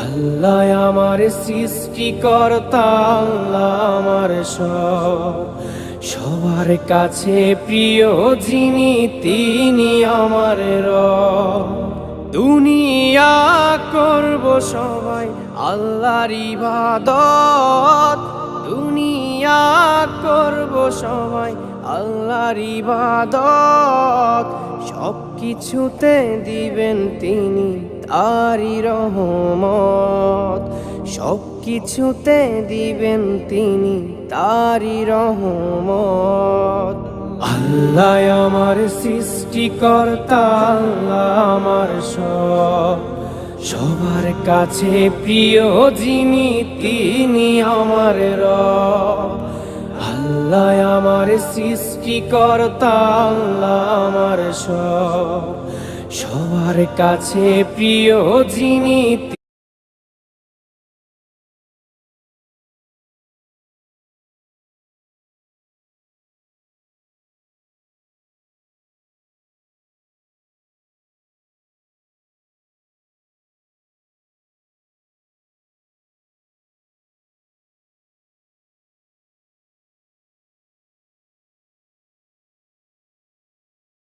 আল্লাহ আমার সৃষ্টিকর্তা, আল্লাহ আমার সব, সবার কাছে প্রিয় যিনি তিনি আমার রব। দুনিয়া করব সবাই আল্লাহর ইবাদত, দুনিয়া করব সবাই আল্লাহর ইবাদত, সব কিছুতে দিবেন তিনি তারি রহমত, সব কিছুতে দিবেন তিনি তারি রহমত। আল্লাহ আমার সৃষ্টিকর্তা, আল্লাহ আমার সব, সবার কাছে প্রিয় যিনি তিনি আমার রব। আল্লাহ আমার সৃষ্টিকর্তা, আল্লাহ আমার সব, সবার কাছে প্রিয় যিনি